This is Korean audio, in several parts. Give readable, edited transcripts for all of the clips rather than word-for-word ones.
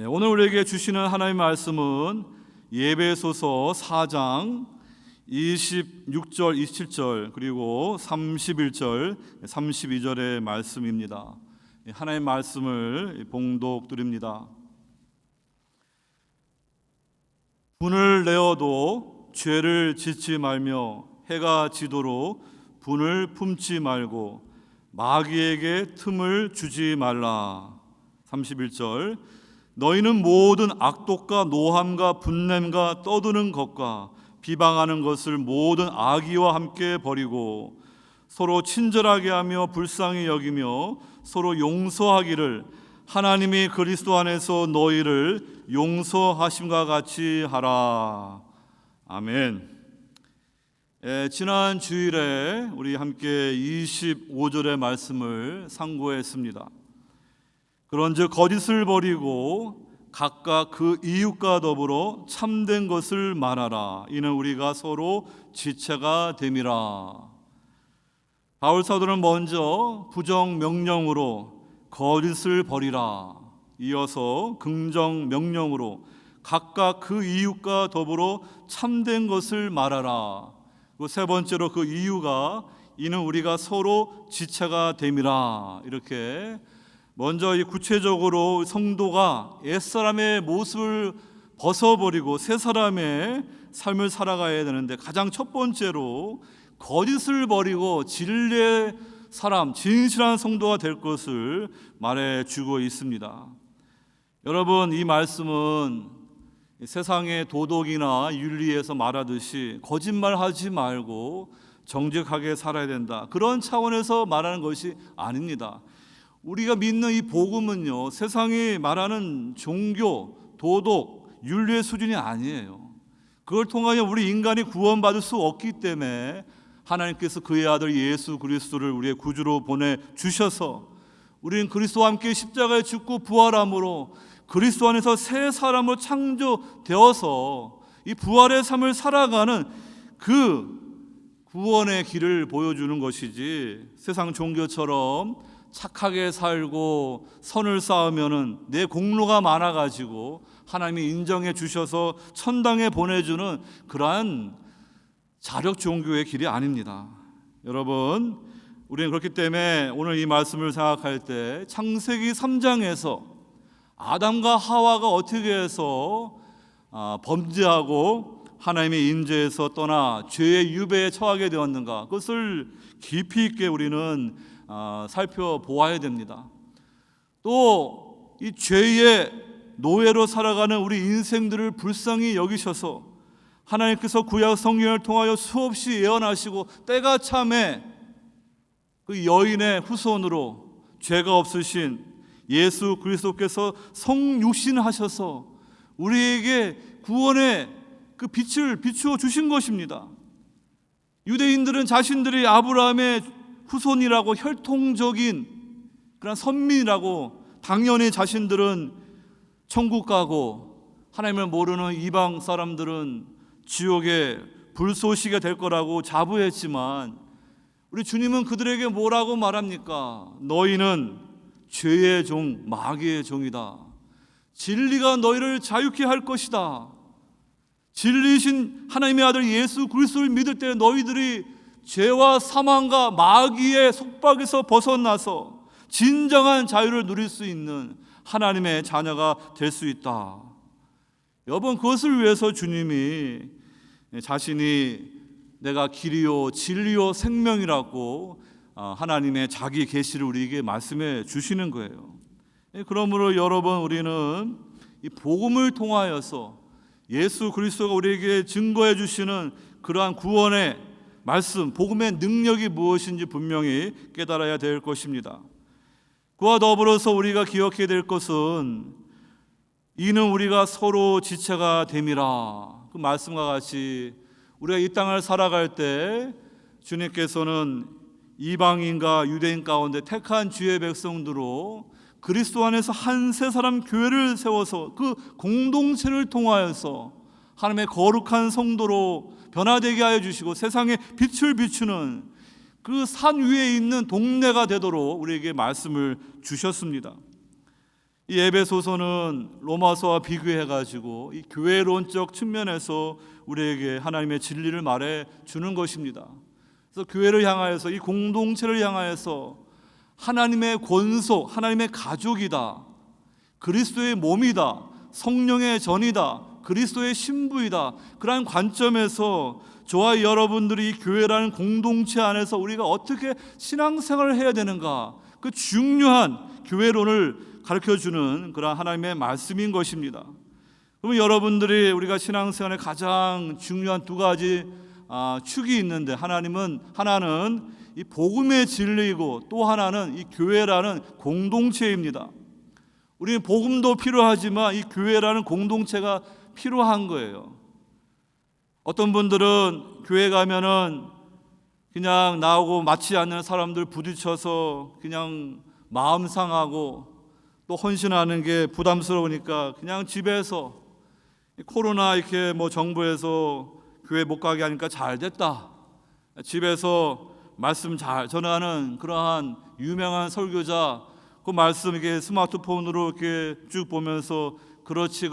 오늘 우리에게 주시는 하나님의 말씀은 예배소서 4장 26절, 27절 그리고 31절, 32절의 말씀입니다. 하나님의 말씀을 봉독드립니다. 분을 내어도 죄를 짓지 말며 해가 지도록 분을 품지 말고 마귀에게 틈을 주지 말라. 31절 너희는 모든 악독과 노함과 분냄과 떠드는 것과 비방하는 것을 모든 악의와 함께 버리고 서로 친절하게 하며 불쌍히 여기며 서로 용서하기를 하나님이 그리스도 안에서 너희를 용서하심과 같이 하라. 아멘. 지난 주일에 우리 함께 25절의 말씀을 상고했습니다. 그런즉 거짓을 버리고 각각 그 이웃과 더불어 참된 것을 말하라. 이는 우리가 서로 지체가 됨이라. 바울 사도는 먼저 부정 명령으로 거짓을 버리라, 이어서 긍정 명령으로 각각 그 이웃과 더불어 참된 것을 말하라. 세 번째로 그 이유가 이는 우리가 서로 지체가 됨이라. 이렇게 먼저 이 구체적으로 성도가 옛사람의 모습을 벗어버리고 새 사람의 삶을 살아가야 되는데, 가장 첫 번째로 거짓을 버리고 진리의 사람, 진실한 성도가 될 것을 말해주고 있습니다. 여러분, 이 말씀은 세상의 도덕이나 윤리에서 말하듯이 거짓말하지 말고 정직하게 살아야 된다, 그런 차원에서 말하는 것이 아닙니다. 우리가 믿는 이 복음은요, 세상이 말하는 종교, 도덕, 윤리의 수준이 아니에요. 그걸 통하여 우리 인간이 구원받을 수 없기 때문에 하나님께서 그의 아들 예수 그리스도를 우리의 구주로 보내주셔서 우리는 그리스도와 함께 십자가에 죽고 부활함으로 그리스도 안에서 새 사람으로 창조되어서 이 부활의 삶을 살아가는 그 구원의 길을 보여주는 것이지, 세상 종교처럼 착하게 살고 선을 쌓으면은 내 공로가 많아가지고 하나님이 인정해 주셔서 천당에 보내주는 그러한 자력 종교의 길이 아닙니다. 여러분, 우리는 그렇기 때문에 오늘 이 말씀을 생각할 때 창세기 3장에서 아담과 하와가 어떻게 해서 범죄하고 하나님의 인재에서 떠나 죄의 유배에 처하게 되었는가, 그것을 깊이 있게 우리는 살펴보아야 됩니다. 또 이 죄의 노예로 살아가는 우리 인생들을 불쌍히 여기셔서 하나님께서 구약 성경을 통하여 수없이 예언하시고 때가 참에 그 여인의 후손으로 죄가 없으신 예수 그리스도께서 성육신하셔서 우리에게 구원의 그 빛을 비추어 주신 것입니다. 유대인들은 자신들이 아브라함의 후손이라고, 혈통적인 그런 선민이라고 당연히 자신들은 천국 가고, 하나님을 모르는 이방 사람들은 지옥의 불쏘시게 될 거라고 자부했지만, 우리 주님은 그들에게 뭐라고 말합니까? 너희는 죄의 종, 마귀의 종이다. 진리가 너희를 자유케 할 것이다. 진리이신 하나님의 아들 예수 그리스도를 믿을 때 너희들이 죄와 사망과 마귀의 속박에서 벗어나서 진정한 자유를 누릴 수 있는 하나님의 자녀가 될 수 있다. 여러분, 그것을 위해서 주님이 자신이 내가 길이요 진리요 생명이라고 하나님의 자기 계시를 우리에게 말씀해 주시는 거예요. 그러므로 여러분, 우리는 이 복음을 통하여서 예수 그리스도가 우리에게 증거해 주시는 그러한 구원의 말씀, 복음의 능력이 무엇인지 분명히 깨달아야 될 것입니다. 그와 더불어서 우리가 기억해야 될 것은 이는 우리가 서로 지체가 됨이라. 그 말씀과 같이 우리가 이 땅을 살아갈 때 주님께서는 이방인과 유대인 가운데 택한 주의 백성들로 그리스도 안에서 한 세 사람 교회를 세워서 그 공동체를 통하여서 하나님의 거룩한 성도로 변화되게 하여 주시고 세상에 빛을 비추는 그 산 위에 있는 동네가 되도록 우리에게 말씀을 주셨습니다. 이 에베소서는 로마서와 비교해가지고 이 교회론적 측면에서 우리에게 하나님의 진리를 말해 주는 것입니다. 그래서 교회를 향하여서, 이 공동체를 향하여서 하나님의 권속, 하나님의 가족이다, 그리스도의 몸이다, 성령의 전이다, 그리스도의 신부이다, 그러한 관점에서 저와 여러분들이 이 교회라는 공동체 안에서 우리가 어떻게 신앙생활을 해야 되는가, 그 중요한 교회론을 가르쳐주는 그런 하나님의 말씀인 것입니다. 그러면 여러분들이 우리가 신앙생활에 가장 중요한 두 가지 축이 있는데, 하나는 이 복음의 진리이고 또 하나는 이 교회라는 공동체입니다. 우리는 복음도 필요하지만 이 교회라는 공동체가 필요한 거예요. 어떤 분들은 교회 가면은 그냥 나오고 맞지 않는 사람들 부딪혀서 그냥 마음 상하고 또 헌신하는 게 부담스러우니까 그냥 집에서, 코로나 이렇게 정부에서 교회 못 가게 하니까 잘 됐다, 집에서 말씀 잘 전하는 그러한 유명한 설교자 그 말씀 이렇게 스마트폰으로 이렇게 쭉 보면서 그렇지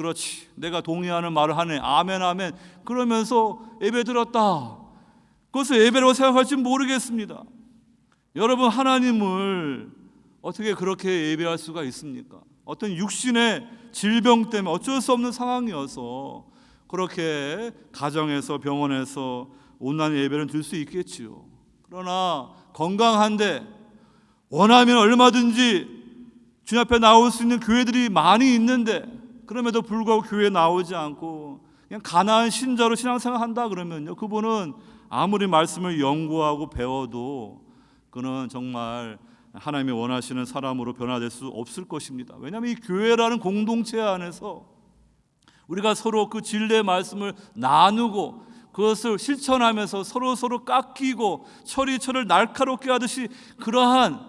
내가 동의하는 말을 하네, 아멘 아멘 그러면서 예배 들었다, 그것을 예배라고 생각할지 모르겠습니다. 여러분, 하나님을 어떻게 그렇게 예배할 수가 있습니까? 어떤 육신의 질병 때문에 어쩔 수 없는 상황이어서 그렇게 가정에서 병원에서 온전한 예배를 드릴 수 있겠지요. 그러나 건강한데 원하면 얼마든지 주님 앞에 나올 수 있는 교회들이 많이 있는데, 그럼에도 불구하고 교회에 나오지 않고 그냥 가난한 신자로 신앙생활 한다 그러면요, 그분은 아무리 말씀을 연구하고 배워도 그는 정말 하나님이 원하시는 사람으로 변화될 수 없을 것입니다. 왜냐하면 이 교회라는 공동체 안에서 우리가 서로 그 진리의 말씀을 나누고 그것을 실천하면서 서로 깎이고 철이 철을 날카롭게 하듯이 그러한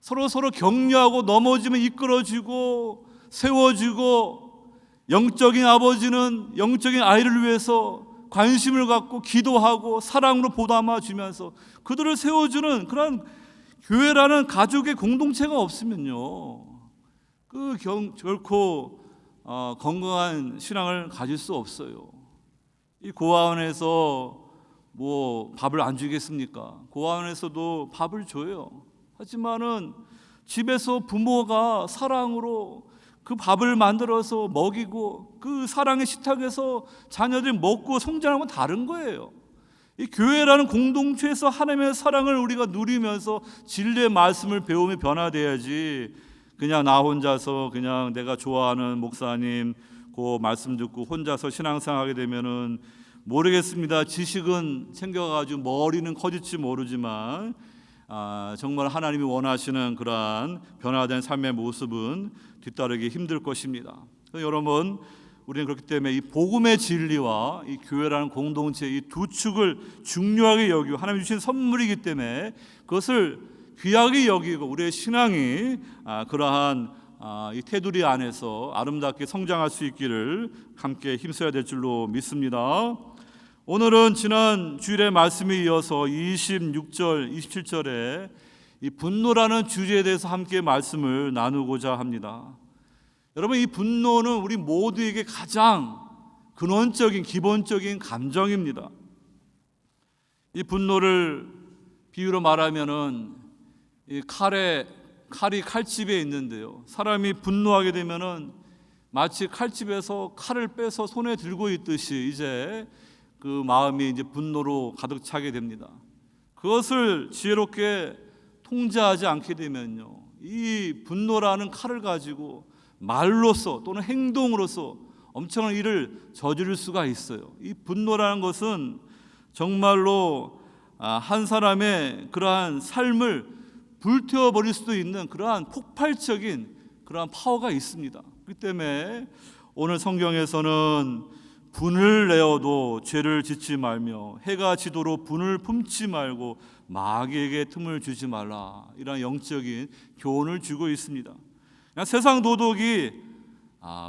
서로 격려하고 넘어지면 이끌어주고 세워주고, 영적인 아버지는 영적인 아이를 위해서 관심을 갖고 기도하고 사랑으로 보담아 주면서 그들을 세워주는 그런 교회라는 가족의 공동체가 없으면요, 결코 건강한 신앙을 가질 수 없어요. 이 고아원에서 밥을 안 주겠습니까? 고아원에서도 밥을 줘요. 하지만은 집에서 부모가 사랑으로 그 밥을 만들어서 먹이고 그 사랑의 식탁에서 자녀들이 먹고 성장하는 건 다른 거예요. 이 교회라는 공동체에서 하나님의 사랑을 우리가 누리면서 진리의 말씀을 배우며 변화돼야지, 그냥 나 혼자서 그냥 내가 좋아하는 목사님 그 말씀 듣고 혼자서 신앙생활하게 되면은 모르겠습니다. 지식은 챙겨가지고 머리는 커질지 모르지만 정말 하나님이 원하시는 그러한 변화된 삶의 모습은 뒤따르기 힘들 것입니다. 여러분, 우리는 그렇기 때문에 이 복음의 진리와 이 교회라는 공동체, 이 두 축을 중요하게 여기고 하나님 주신 선물이기 때문에 그것을 귀하게 여기고 우리의 신앙이 그러한 이 테두리 안에서 아름답게 성장할 수 있기를 함께 힘써야 될 줄로 믿습니다. 오늘은 지난 주일의 말씀에 이어서 26절, 27절에 이 분노라는 주제에 대해서 함께 말씀을 나누고자 합니다. 여러분, 이 분노는 우리 모두에게 가장 근원적인 기본적인 감정입니다. 이 분노를 비유로 말하면은 이 칼이 칼집에 있는데요, 사람이 분노하게 되면은 마치 칼집에서 칼을 빼서 손에 들고 있듯이 이제 그 마음이 이제 분노로 가득 차게 됩니다. 그것을 지혜롭게 통제하지 않게 되면요, 이 분노라는 칼을 가지고 말로서 또는 행동으로서 엄청난 일을 저지를 수가 있어요. 이 분노라는 것은 정말로 한 사람의 그러한 삶을 불태워버릴 수도 있는 그러한 폭발적인 그러한 파워가 있습니다. 그렇기 때문에 오늘 성경에서는 분을 내어도 죄를 짓지 말며 해가 지도록 분을 품지 말고 마귀에게 틈을 주지 말라, 이런 영적인 교훈을 주고 있습니다. 그냥 세상 도덕이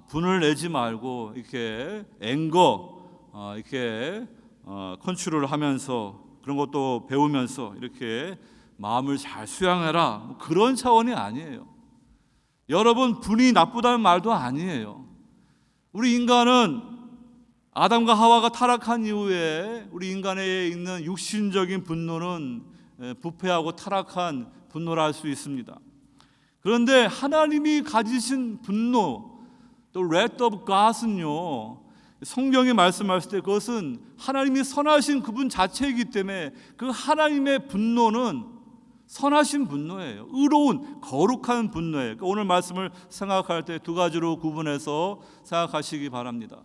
분을 내지 말고 이렇게 이렇게 컨트롤을 하면서 그런 것도 배우면서 이렇게 마음을 잘 수양해라, 그런 차원이 아니에요. 여러분, 분이 나쁘다는 말도 아니에요. 우리 인간은 아담과 하와가 타락한 이후에 우리 인간에 있는 육신적인 분노는 부패하고 타락한 분노라 할 수 있습니다. 그런데 하나님이 가지신 분노, 또 wrath of God은요, 성경이 말씀하실 때 그것은 하나님이 선하신 그분 자체이기 때문에 그 하나님의 분노는 선하신 분노예요. 의로운 거룩한 분노예요. 그러니까 오늘 말씀을 생각할 때 두 가지로 구분해서 생각하시기 바랍니다.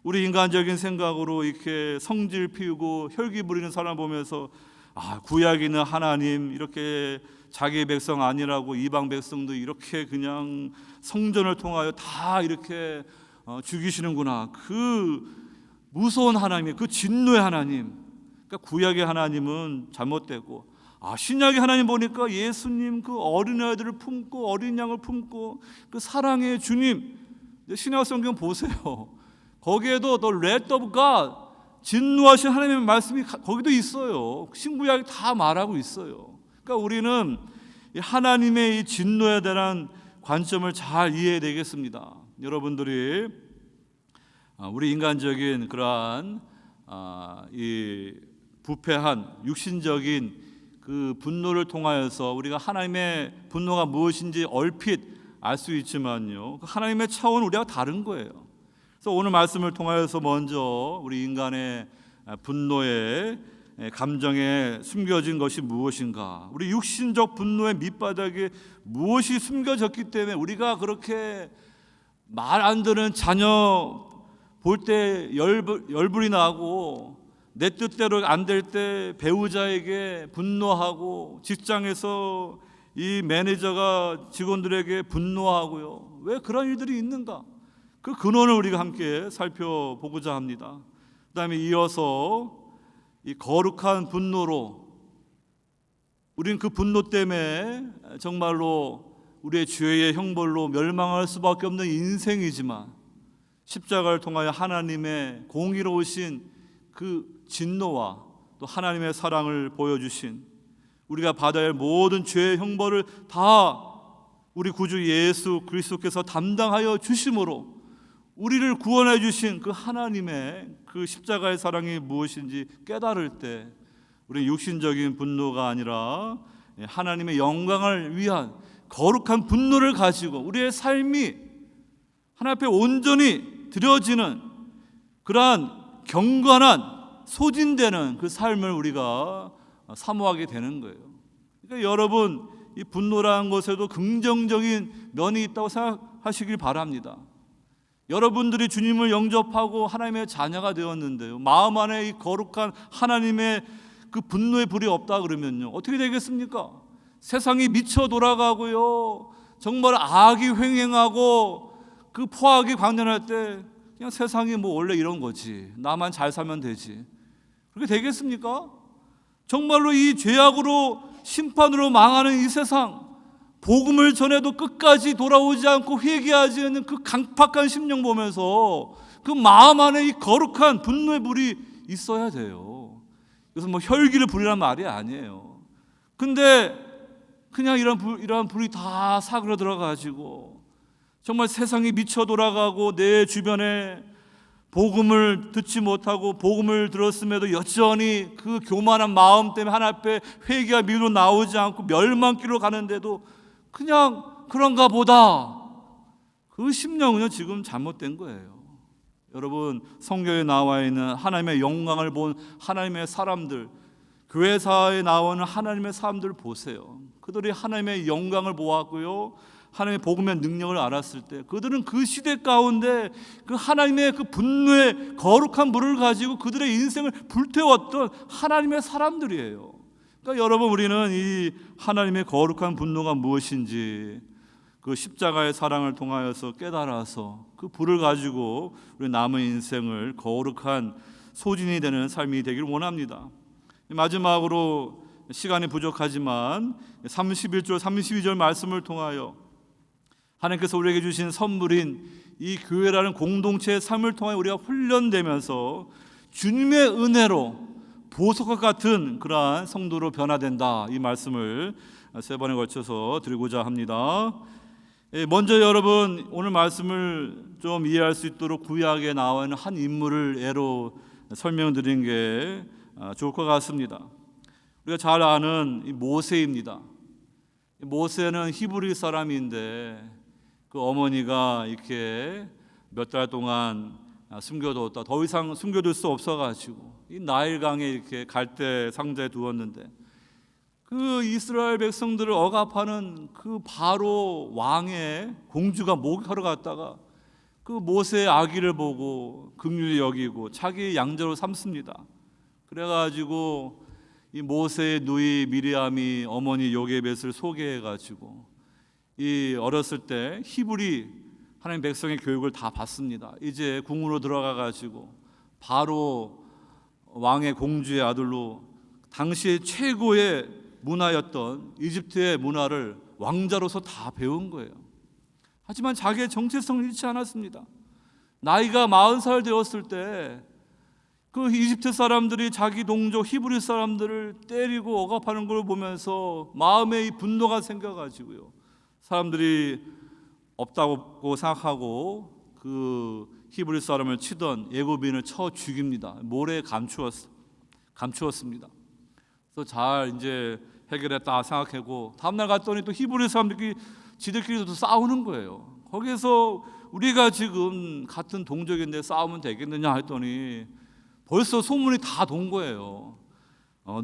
우리 인간적인 생각으로 이렇게 성질 피우고 혈기 부리는 사람 보면서 구약에 있는 하나님 이렇게 자기 백성 아니라고 이방 백성도 이렇게 그냥 성전을 통하여 다 이렇게 죽이시는구나. 그 무서운 하나님, 그 진노의 하나님. 그러니까 구약의 하나님은 잘못되고, 신약의 하나님 보니까 예수님 그 어린아이들을 품고 어린 양을 품고 그 사랑의 주님. 신약 성경 보세요. 거기에도 The wrath of God, 진노하신 하나님의 말씀이 거기도 있어요. 신구약이 다 말하고 있어요. 그러니까 우리는 하나님의 이 진노에 대한 관점을 잘 이해해야 되겠습니다. 여러분들이 우리 인간적인 그러한 이 부패한 육신적인 그 분노를 통하여서 우리가 하나님의 분노가 무엇인지 얼핏 알 수 있지만요, 하나님의 차원은 우리가 다른 거예요. 그래서 오늘 말씀을 통하여서 먼저 우리 인간의 분노의 감정에 숨겨진 것이 무엇인가, 우리 육신적 분노의 밑바닥에 무엇이 숨겨졌기 때문에 우리가 그렇게 말 안 듣는 자녀 볼 때 열불이 나고, 내 뜻대로 안 될 때 배우자에게 분노하고, 직장에서 이 매니저가 직원들에게 분노하고요. 왜 그런 일들이 있는가? 그 근원을 우리가 함께 살펴보고자 합니다. 그다음에 이어서 이 거룩한 분노로, 우리는 그 분노 때문에 정말로 우리의 죄의 형벌로 멸망할 수밖에 없는 인생이지만, 십자가를 통하여 하나님의 공의로우신 그 진노와 또 하나님의 사랑을 보여주신, 우리가 받아야 할 모든 죄의 형벌을 다 우리 구주 예수 그리스도께서 담당하여 주심으로 우리를 구원해 주신 그 하나님의 그 십자가의 사랑이 무엇인지 깨달을 때, 우리 육신적인 분노가 아니라 하나님의 영광을 위한 거룩한 분노를 가지고 우리의 삶이 하나님 앞에 온전히 드려지는 그러한 경건한 소진되는 그 삶을 우리가 사모하게 되는 거예요. 그러니까 여러분, 이 분노라는 것에도 긍정적인 면이 있다고 생각하시길 바랍니다. 여러분들이 주님을 영접하고 하나님의 자녀가 되었는데요, 마음 안에 이 거룩한 하나님의 그 분노의 불이 없다 그러면요, 어떻게 되겠습니까? 세상이 미쳐 돌아가고요, 정말 악이 횡행하고 그 포악이 광년할 때 그냥 세상이 뭐 원래 이런 거지, 나만 잘 살면 되지, 그렇게 되겠습니까? 정말로 이 죄악으로 심판으로 망하는 이 세상, 복음을 전해도 끝까지 돌아오지 않고 회개하지 않는 그 강팍한 심령 보면서 그 마음 안에 이 거룩한 분노의 불이 있어야 돼요. 그래서 뭐 혈기를 부리란 말이 아니에요. 근데 그냥 이러한 불이 다 사그러 들어가지고 정말 세상이 미쳐 돌아가고 내 주변에 복음을 듣지 못하고 복음을 들었음에도 여전히 그 교만한 마음 때문에 하나님 앞에 회개와 미로 나오지 않고 멸망길로 가는데도 그냥 그런가 보다, 그 심령은요 지금 잘못된 거예요. 여러분, 성경에 나와 있는 하나님의 영광을 본 하나님의 사람들, 교회사에 나오는 하나님의 사람들 보세요. 그들이 하나님의 영광을 보았고요, 하나님의 복음의 능력을 알았을 때 그들은 그 시대 가운데 그 하나님의 그 분노의 거룩한 불을 가지고 그들의 인생을 불태웠던 하나님의 사람들이에요. 그러니까 여러분, 우리는 이 하나님의 거룩한 분노가 무엇인지 그 십자가의 사랑을 통하여서 깨달아서 그 불을 가지고 우리 남은 인생을 거룩한 소진이 되는 삶이 되기를 원합니다. 마지막으로 시간이 부족하지만 31절 32절 말씀을 통하여 하나님께서 우리에게 주신 선물인 이 교회라는 공동체의 삶을 통하여 우리가 훈련되면서 주님의 은혜로 보석과 같은 그러한 성도로 변화된다, 이 말씀을 세 번에 걸쳐서 드리고자 합니다. 먼저 여러분 오늘 말씀을 좀 이해할 수 있도록 구약에 나와 있는 한 인물을 예로 설명드리는 게 좋을 것 같습니다. 우리가 잘 아는 이 모세입니다. 모세는 히브리 사람인데 그 어머니가 이렇게 몇 달 동안 숨겨뒀다. 더 이상 숨겨둘 수 없어가지고 이 나일강에 이렇게 갈대 상자에 두었는데 그 이스라엘 백성들을 억압하는 그 바로 왕의 공주가 목욕하러 갔다가 그 모세의 아기를 보고 긍휼히 여기고 자기 양자로 삼습니다. 그래가지고 이 모세의 누이 미리암이 어머니 요게벳을 소개해가지고 이 어렸을 때 히브리 하나님 백성의 교육을 다 받습니다. 이제 궁으로 들어가가지고 바로 왕의 공주의 아들로 당시의 최고의 문화였던 이집트의 문화를 왕자로서 다 배운 거예요. 하지만 자기의 정체성을 잃지 않았습니다. 나이가 40살 되었을 때 그 이집트 사람들이 자기 동족 히브리 사람들을 때리고 억압하는 걸 보면서 마음에 이 분노가 생겨가지고요. 사람들이 없다고 생각하고 그 히브리 사람을 치던 애굽인을 쳐 죽입니다. 모래에 감추었습니다. 그래서 잘 이제 해결했다 생각하고 다음날 갔더니 또 히브리 사람들끼리 지들끼리도 싸우는 거예요. 거기서 우리가 지금 같은 동족인데 싸우면 되겠느냐 했더니 벌써 소문이 다 돈 거예요.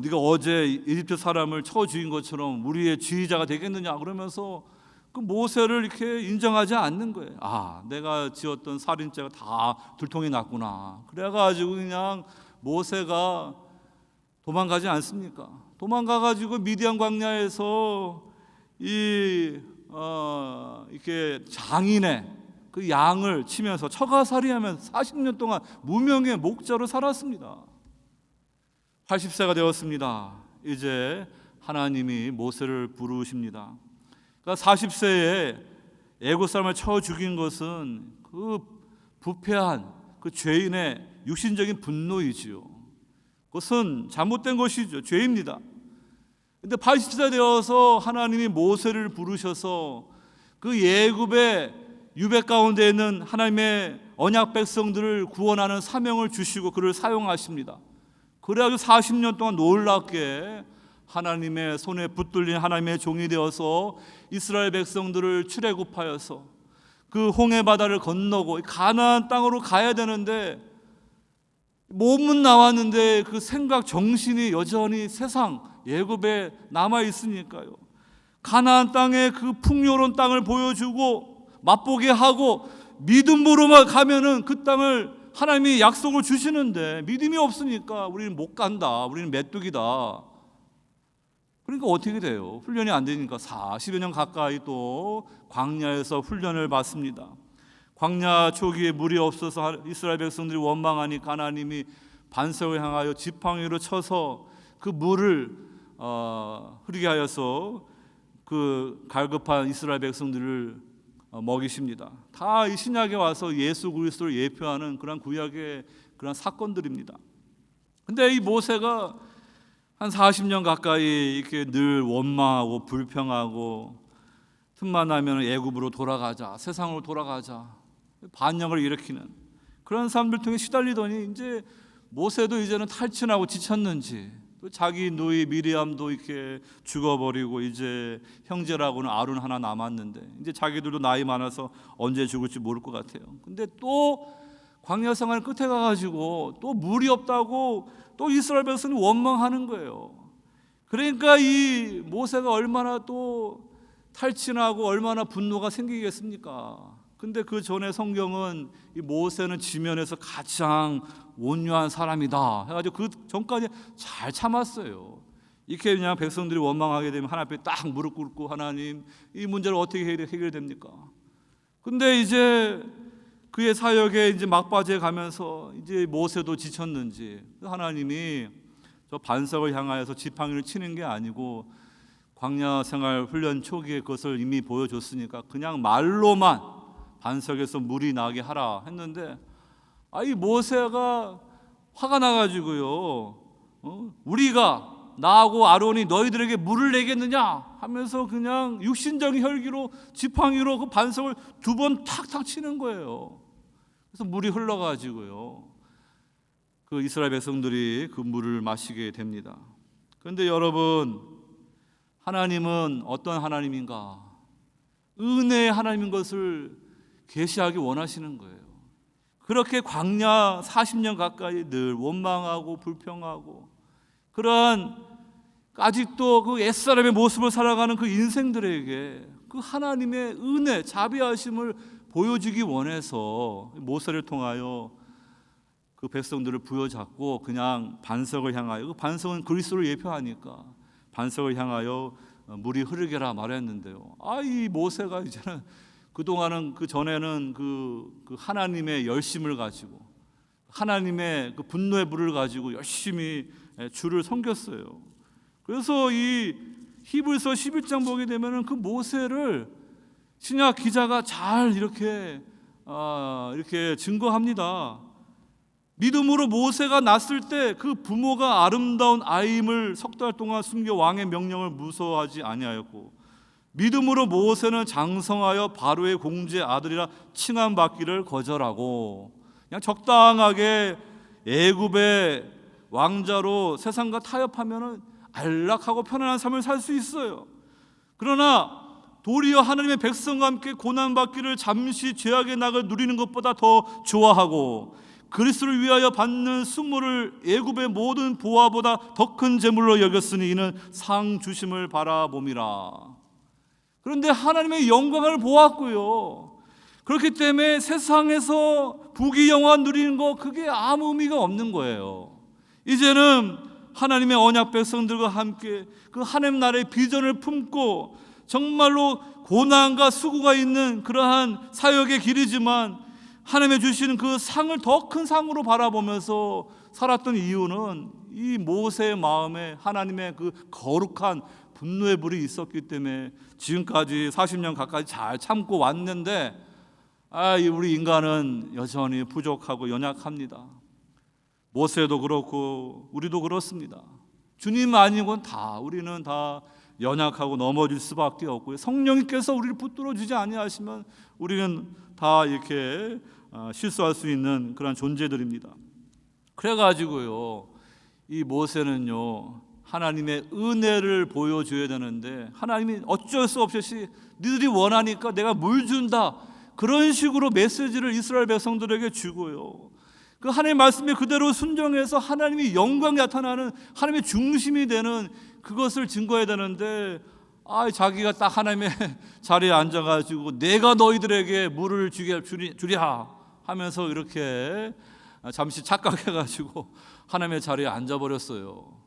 네가 어제 이집트 사람을 쳐 죽인 것처럼 우리의 지휘자가 되겠느냐 그러면서 그 모세를 이렇게 인정하지 않는 거예요. 내가 지었던 살인죄가 다 들통이 났구나. 그래가지고 그냥 모세가 도망가지 않습니까? 도망가가지고 미디안 광야에서 이렇게 장인의 그 양을 치면서 처가살이하면서 40년 동안 무명의 목자로 살았습니다. 80세가 되었습니다. 이제 하나님이 모세를 부르십니다. 그러니까 40세에 애굽 사람을 쳐 죽인 것은 그 부패한 그 죄인의 육신적인 분노이지요. 그것은 잘못된 것이죠. 죄입니다. 근데 80세 되어서 하나님이 모세를 부르셔서 그 애굽의 유배 가운데 있는 하나님의 언약 백성들을 구원하는 사명을 주시고 그를 사용하십니다. 그래가지고 40년 동안 놀랍게 하나님의 손에 붙들린 하나님의 종이 되어서 이스라엘 백성들을 출애굽하여서 그 홍해 바다를 건너고 가나안 땅으로 가야 되는데 몸은 나왔는데 그 생각 정신이 여전히 세상 애굽에 남아 있으니까요. 가나안 땅의 그 풍요로운 땅을 보여주고 맛보게 하고 믿음으로만 가면은 그 땅을 하나님이 약속을 주시는데 믿음이 없으니까 우리는 못 간다. 우리는 메뚜기다. 그러니까 어떻게 돼요? 훈련이 안 되니까 40여 년 가까이 또 광야에서 훈련을 받습니다. 광야 초기에 물이 없어서 이스라엘 백성들이 원망하니까 하나님이 반석을 향하여 지팡이로 쳐서 그 물을 흐르게 하여서 그 갈급한 이스라엘 백성들을 먹이십니다. 다 이 신약에 와서 예수 그리스도를 예표하는 그런 구약의 그런 사건들입니다. 근데 이 모세가 한 40년 가까이 이렇게 늘 원망하고 불평하고 틈만 나면 애굽으로 돌아가자, 세상으로 돌아가자, 반역을 일으키는 그런 사람들 통해 시달리더니 이제 모세도 이제는 탈진하고 지쳤는지 또 자기 누이 미리암도 이렇게 죽어버리고 이제 형제라고는 아론 하나 남았는데 이제 자기들도 나이 많아서 언제 죽을지 모를 것 같아요. 근데 또 광야 생활 끝에 가가지고 또 물이 없다고 또 이스라엘 백성이 원망하는 거예요. 그러니까 이 모세가 얼마나 또 탈진하고 얼마나 분노가 생기겠습니까? 근데 그 전에 성경은 이 모세는 지면에서 가장 온유한 사람이다 해가지고 그 전까지 잘 참았어요. 이렇게 그냥 백성들이 원망하게 되면 하나님 앞에 딱 무릎 꿇고 하나님 이 문제를 어떻게 해결됩니까? 근데 이제 그의 사역에 이제 막바지에 가면서 이제 모세도 지쳤는지 하나님이 저 반석을 향하여서 지팡이를 치는 게 아니고 광야 생활 훈련 초기에 그것을 이미 보여줬으니까 그냥 말로만 반석에서 물이 나게 하라 했는데 이 모세가 화가 나가지고요. 우리가 나하고 아론이 너희들에게 물을 내겠느냐 하면서 그냥 육신적인 혈기로 지팡이로 그 반석을 2번 탁탁 치는 거예요. 그래서 물이 흘러가지고요, 그 이스라엘 백성들이 그 물을 마시게 됩니다. 그런데 여러분, 하나님은 어떤 하나님인가? 은혜의 하나님인 것을 계시하기 원하시는 거예요. 그렇게 광야 40년 가까이 늘 원망하고 불평하고 그러한 아직도 그 옛사람의 모습을 살아가는 그 인생들에게 그 하나님의 은혜, 자비하심을 보여주기 원해서 모세를 통하여 그 백성들을 부여잡고 그냥 반석을 향하여, 그 반석은 그리스도를 예표하니까 반석을 향하여 물이 흐르게라 말했는데요. 이 모세가 이제는 그동안은 그 전에는 그 하나님의 열심을 가지고 하나님의 그 분노의 불을 가지고 열심히 주를 섬겼어요. 그래서 이 히브리서 11장 보게 되면은 그 모세를 신약 기자가 잘 이렇게 증거합니다. 믿음으로 모세가 낳았을 때 그 부모가 아름다운 아이임을 3달 동안 숨겨 왕의 명령을 무서워하지 아니하였고, 믿음으로 모세는 장성하여 바로의 공주의 아들이라 칭함받기를 거절하고 그냥 적당하게 애굽의 왕자로 세상과 타협하면은 안락하고 편안한 삶을 살 수 있어요. 그러나 도리어 하나님의 백성과 함께 고난받기를 잠시 죄악의 낙을 누리는 것보다 더 좋아하고 그리스도를 위하여 받는 순물을 애굽의 모든 보화보다 더 큰 재물로 여겼으니 이는 상 주심을 바라봄이라. 그런데 하나님의 영광을 보았고요, 그렇기 때문에 세상에서 부귀영화 누리는 거 그게 아무 의미가 없는 거예요. 이제는 하나님의 언약 백성들과 함께 그 하나님 나라의 비전을 품고 정말로 고난과 수고가 있는 그러한 사역의 길이지만 하나님의 주시는 그 상을 더 큰 상으로 바라보면서 살았던 이유는 이 모세의 마음에 하나님의 그 거룩한 분노의 불이 있었기 때문에 지금까지 40년 가까이 잘 참고 왔는데 우리 인간은 여전히 부족하고 연약합니다. 모세도 그렇고 우리도 그렇습니다. 주님 아니고는 우리는 다 연약하고 넘어질 수밖에 없고요, 성령님께서 우리를 붙들어 주지 아니하시면 우리는 다 이렇게 실수할 수 있는 그런 존재들입니다. 그래가지고요, 이 모세는요 하나님의 은혜를 보여줘야 되는데 하나님이 어쩔 수 없이 니들이 원하니까 내가 물 준다, 그런 식으로 메시지를 이스라엘 백성들에게 주고요, 그 하나님의 말씀에 그대로 순종해서 하나님이 영광이 나타나는 하나님의 중심이 되는 그것을 증거해야 되는데 자기가 딱 하나님의 자리에 앉아가지고 내가 너희들에게 물을 주리라 하면서 이렇게 잠시 착각해가지고 하나님의 자리에 앉아버렸어요.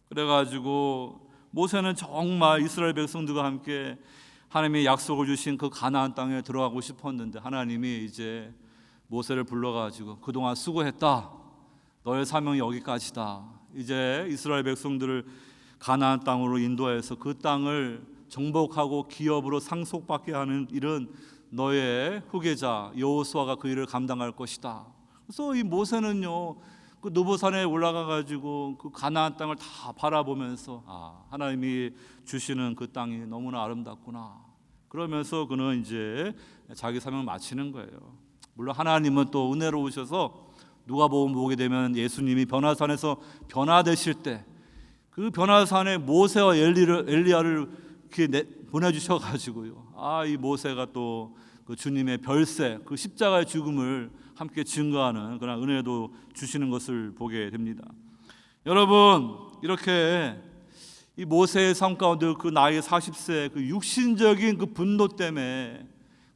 그래가지고 모세는 정말 이스라엘 백성들과 함께 하나님이 약속을 주신 그 가나안 땅에 들어가고 싶었는데 하나님이 이제 모세를 불러가지고 그동안 수고했다, 너의 사명이 여기까지다, 이제 이스라엘 백성들을 가나안 땅으로 인도해서 그 땅을 정복하고 기업으로 상속받게 하는 일은 너의 후계자 여호수아가 그 일을 감당할 것이다. 그래서 이 모세는요 그 느보산에 올라가 가지고 그 가나안 땅을 다 바라보면서 하나님이 주시는 그 땅이 너무나 아름답구나, 그러면서 그는 이제 자기 사명을 마치는 거예요. 물론 하나님은 또 은혜로우셔서 누가복음 보게 되면 예수님이 변화산에서 변화되실 때 그 변화산에 모세와 엘리야를 이렇게 보내주셔 가지고요, 이 모세가 또 그 주님의 별세, 그 십자가의 죽음을 함께 증거하는 그런 은혜도 주시는 것을 보게 됩니다. 여러분, 이렇게 이 모세의 삶 가운데 그 나이 40세 그 육신적인 그 분노 때문에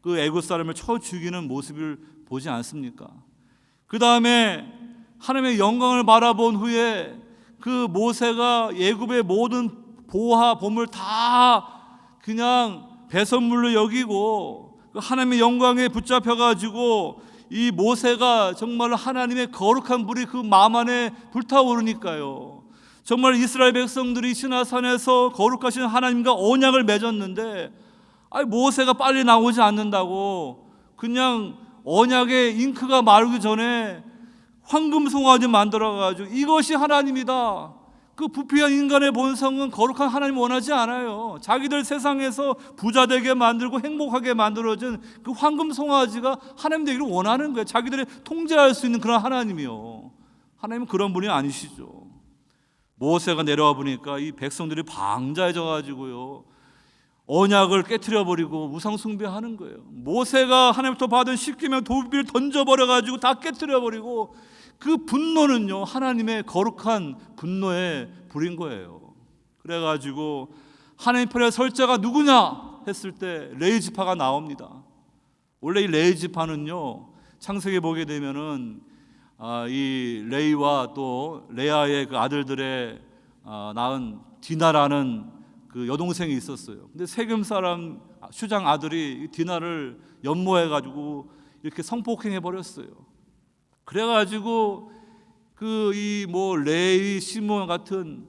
그 애굽 사람을 쳐 죽이는 모습을 보지 않습니까? 그 다음에 하나님의 영광을 바라본 후에 그 모세가 애굽의 모든 보화 보물 다 그냥 배설물로 여기고 그 하나님의 영광에 붙잡혀 가지고 이 모세가 정말 하나님의 거룩한 불이 그 마음 안에 불타오르니까요, 정말 이스라엘 백성들이 시내산에서 거룩하신 하나님과 언약을 맺었는데 모세가 빨리 나오지 않는다고 그냥 언약의 잉크가 마르기 전에 황금 송아지 만들어가지고 이것이 하나님이다, 그 부패한 인간의 본성은 거룩한 하나님 원하지 않아요. 자기들 세상에서 부자 되게 만들고 행복하게 만들어진 그 황금 송아지가 하나님 되기를 원하는 거예요. 자기들이 통제할 수 있는 그런 하나님이요. 하나님은 그런 분이 아니시죠. 모세가 내려와 보니까 이 백성들이 방자해져 가지고요, 언약을 깨트려 버리고 우상 숭배하는 거예요. 모세가 하나님부터 받은 10계명 도비를 던져버려 가지고 다 깨트려 버리고, 그 분노는요 하나님의 거룩한 분노에 불인 거예요. 그래가지고 하나님 편에 설 자가 누구냐 했을 때 레위 지파가 나옵니다. 원래 이 레위 지파는요, 창세기 보게 되면은 이 레위와 또 레아의 그 아들들의 낳은 디나라는 그 여동생이 있었어요. 근데 세겜 사람 슈장 아들이 디나를 연모해가지고 이렇게 성폭행해 버렸어요. 그래가지고 그 이 뭐 레위, 시몬 같은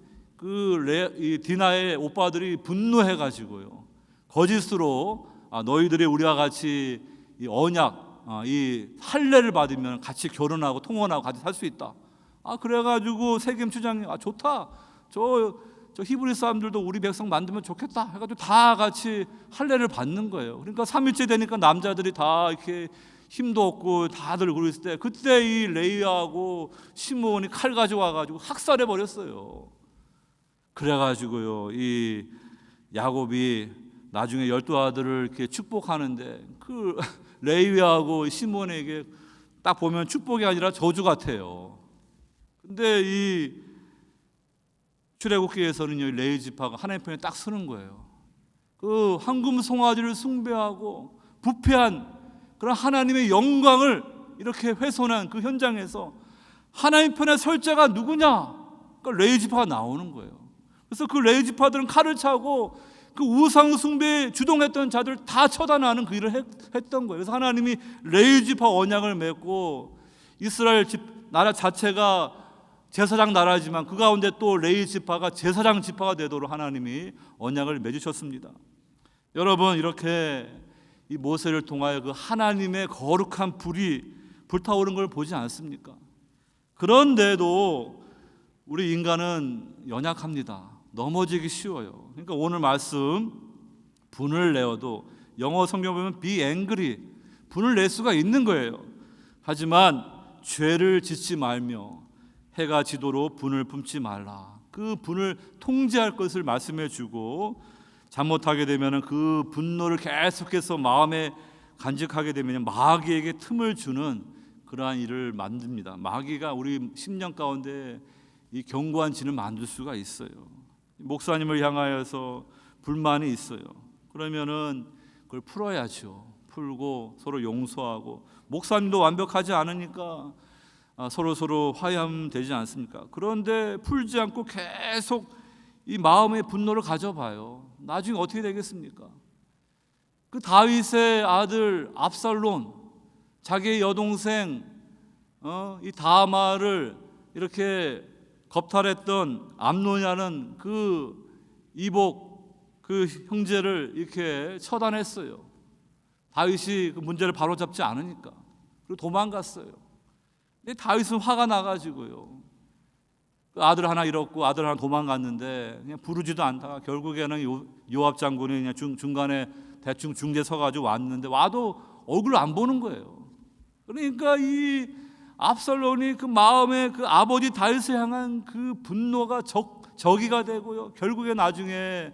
이 디나의 오빠들이 분노해가지고요, 거짓으로 너희들이 우리와 같이 이 언약, 이 할례를 받으면 같이 결혼하고 통혼하고 같이 살 수 있다. 그래가지고 세겜 추장이 좋다. 저 히브리 사람들도 우리 백성 만들면 좋겠다 해가지고 다 같이 할례를 받는 거예요. 그러니까 3일째 되니까 남자들이 다 이렇게 힘도 없고 다들 그랬을 때, 그때 이 레위하고 시므온이 칼 가지고 와가지고 학살해 버렸어요. 그래가지고요, 이 야곱이 나중에 12아들을 이렇게 축복하는데 그 레위하고 시므온에게 딱 보면 축복이 아니라 저주 같아요. 근데 이 출애굽기에서는요, 레위 지파가 하나님 편에 딱 서는 거예요. 그 황금 송아지를 숭배하고 부패한 그런 하나님의 영광을 이렇게 훼손한 그 현장에서 하나님 편에 설 자가 누구냐? 그러니까 레위 지파가 나오는 거예요. 그래서 그 레위 지파들은 칼을 차고 그 우상 숭배에 주동했던 자들 다 처단하는 그 일을 했던 거예요. 그래서 하나님이 레위 지파 언약을 맺고, 이스라엘 나라 자체가 제사장 나라지만 그 가운데 또 레위 지파가 제사장 지파가 되도록 하나님이 언약을 맺으셨습니다. 여러분, 이렇게 이 모세를 통하여 그 하나님의 거룩한 불이 불타오른 걸 보지 않습니까? 그런데도 우리 인간은 연약합니다. 넘어지기 쉬워요. 그러니까 오늘 말씀, 분을 내어도 영어 성경 보면 be angry, 분을 낼 수가 있는 거예요. 하지만 죄를 짓지 말며 해가 지도록 분을 품지 말라. 그 분을 통제할 것을 말씀해 주고, 잘못하게 되면 그 분노를 계속해서 마음에 간직하게 되면 마귀에게 틈을 주는 그러한 일을 만듭니다. 마귀가 우리 심령 가운데 이 견고한 진을 만들 수가 있어요. 목사님을 향하여서 불만이 있어요. 그러면은 그걸 풀어야죠. 풀고 서로 용서하고, 목사님도 완벽하지 않으니까 서로 화해하면 되지 않습니까? 그런데 풀지 않고 계속 이 마음의 분노를 가져봐요. 나중에 어떻게 되겠습니까? 그 다윗의 아들 압살롬, 자기의 여동생 이 다마를 이렇게 겁탈했던 암논이라는 그 이복 그 형제를 이렇게 처단했어요. 다윗이 그 문제를 바로잡지 않으니까. 그리고 도망갔어요. 근데 다윗은 화가 나가지고요, 그 아들 하나 잃었고 아들 하나 도망갔는데 그냥 부르지도 않다가 결국에는 요압 장군이 그냥 중간에 대충 중재 서가지고 왔는데 와도 얼굴을 안 보는 거예요. 그러니까 이 압살롬이 그 마음에 그 아버지 다윗을 향한 그 분노가 적이가 되고요, 결국에 나중에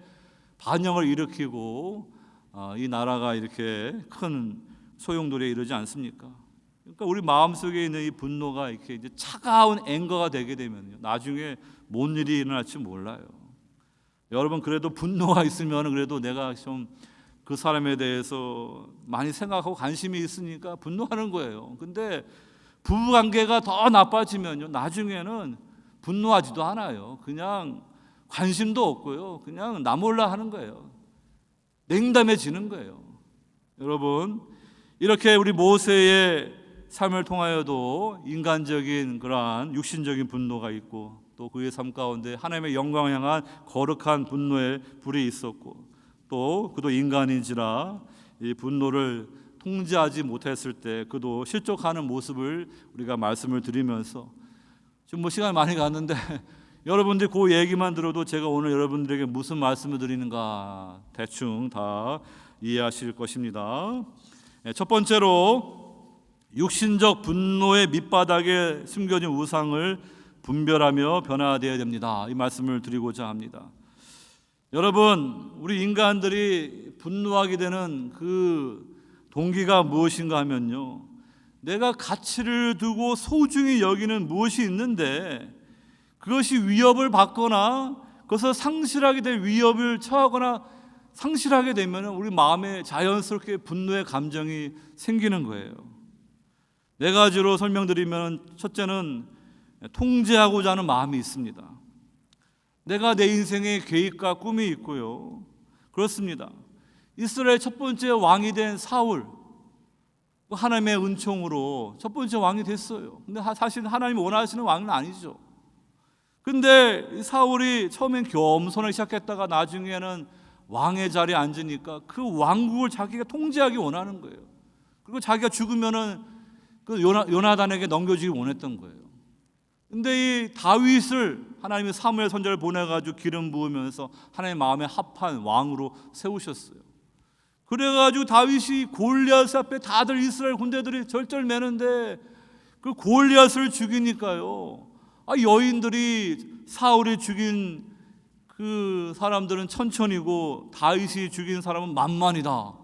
반역을 일으키고 이 나라가 이렇게 큰 소용돌이에 이르지 않습니까? 그러니까 우리 마음속에 있는 이 분노가 이렇게 이제 차가운 앵거가 되게 되면요, 나중에 뭔 일이 일어날지 몰라요. 여러분, 그래도 분노가 있으면 그래도 내가 좀 그 사람에 대해서 많이 생각하고 관심이 있으니까 분노하는 거예요. 근데 부부 관계가 더 나빠지면요, 나중에는 분노하지도 않아요. 그냥 관심도 없고요, 그냥 나 몰라 하는 거예요. 냉담해지는 거예요. 여러분, 이렇게 우리 모세의 삶을 통하여도 인간적인 그러한 육신적인 분노가 있고, 또 그의 삶 가운데 하나님의 영광을 향한 거룩한 분노의 불이 있었고, 또 그도 인간인지라 이 분노를 통제하지 못했을 때 그도 실족하는 모습을 우리가 말씀을 드리면서 지금 뭐 시간이 많이 갔는데 여러분들이 그 얘기만 들어도 제가 오늘 여러분들에게 무슨 말씀을 드리는가 대충 다 이해하실 것입니다. 첫 번째로 육신적 분노의 밑바닥에 숨겨진 우상을 분별하며 변화되어야 됩니다. 이 말씀을 드리고자 합니다. 여러분, 우리 인간들이 분노하게 되는 그 동기가 무엇인가 하면요, 내가 가치를 두고 소중히 여기는 무엇이 있는데 그것이 위협을 받거나 그것을 상실하게 될 위협을 처하거나 상실하게 되면 우리 마음에 자연스럽게 분노의 감정이 생기는 거예요. 네 가지로 설명드리면, 첫째는 통제하고자 하는 마음이 있습니다. 내가 내 인생의 계획과 꿈이 있고요. 그렇습니다. 이스라엘 첫 번째 왕이 된 사울, 하나님의 은총으로 첫 번째 왕이 됐어요. 근데 사실 하나님이 원하시는 왕은 아니죠. 근데 사울이 처음엔 겸손하게 시작했다가 나중에는 왕의 자리에 앉으니까 그 왕국을 자기가 통제하기 원하는 거예요. 그리고 자기가 죽으면은 그 요나단에게 넘겨주기 원했던 거예요. 근데 이 다윗을 하나님이 사무엘 선지자를 보내가지고 기름 부으면서 하나님의 마음에 합한 왕으로 세우셨어요. 그래가지고 다윗이 골리앗 앞에 다들 이스라엘 군대들이 절절매는데 그 골리앗을 죽이니까요, 여인들이 사울이 죽인 그 사람들은 천천히고 다윗이 죽인 사람은 만만이다.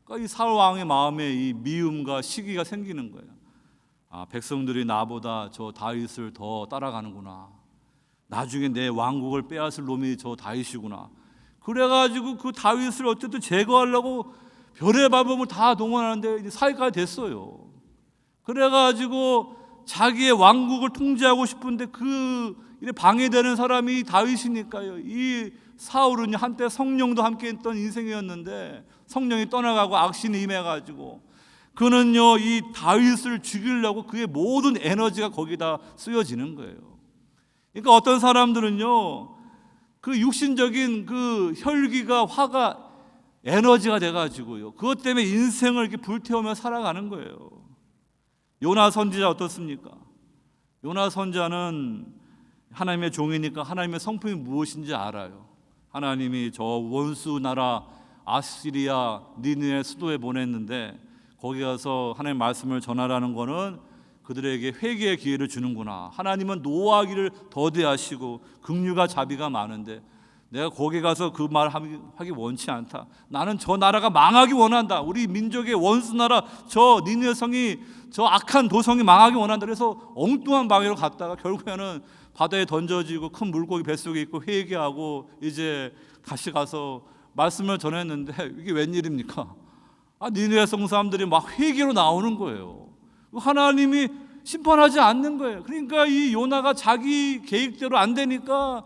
그러니까 이 사울 왕의 마음에 이 미움과 시기가 생기는 거예요. 백성들이 나보다 저 다윗을 더 따라가는구나. 나중에 내 왕국을 빼앗을 놈이 저 다윗이구나. 그래가지고 그 다윗을 어쨌든 제거하려고 별의 방법을 다 동원하는데 사위가 됐어요. 그래가지고 자기의 왕국을 통제하고 싶은데 그 일에 방해되는 사람이 다윗이니까요. 이 사울은 한때 성령도 함께 했던 인생이었는데 성령이 떠나가고 악신이 임해가지고 그는요, 이 다윗을 죽이려고 그의 모든 에너지가 거기다 쓰여지는 거예요. 그러니까 어떤 사람들은요, 그 육신적인 그 혈기가 화가 에너지가 돼가지고요, 그것 때문에 인생을 이렇게 불태우며 살아가는 거예요. 요나 선지자 어떻습니까? 요나 선지자는 하나님의 종이니까 하나님의 성품이 무엇인지 알아요. 하나님이 저 원수 나라 아시리아 니느웨 수도에 보냈는데 거기 가서 하나님의 말씀을 전하라는 거는 그들에게 회개의 기회를 주는구나. 하나님은 노하기를 더디하시고 긍휼과 자비가 많은데 내가 거기 가서 그 말 하기 원치 않다. 나는 저 나라가 망하기 원한다. 우리 민족의 원수 나라 저 니느웨 성이, 저 악한 도성이 망하기 원한다. 그래서 엉뚱한 방향으로 갔다가 결국에는 바다에 던져지고 큰 물고기 뱃속에 있고 회개하고 이제 다시 가서 말씀을 전했는데 이게 웬일입니까? 니느웨 성 사람들이 막 회개로 나오는 거예요. 하나님이 심판하지 않는 거예요. 그러니까 이 요나가 자기 계획대로 안 되니까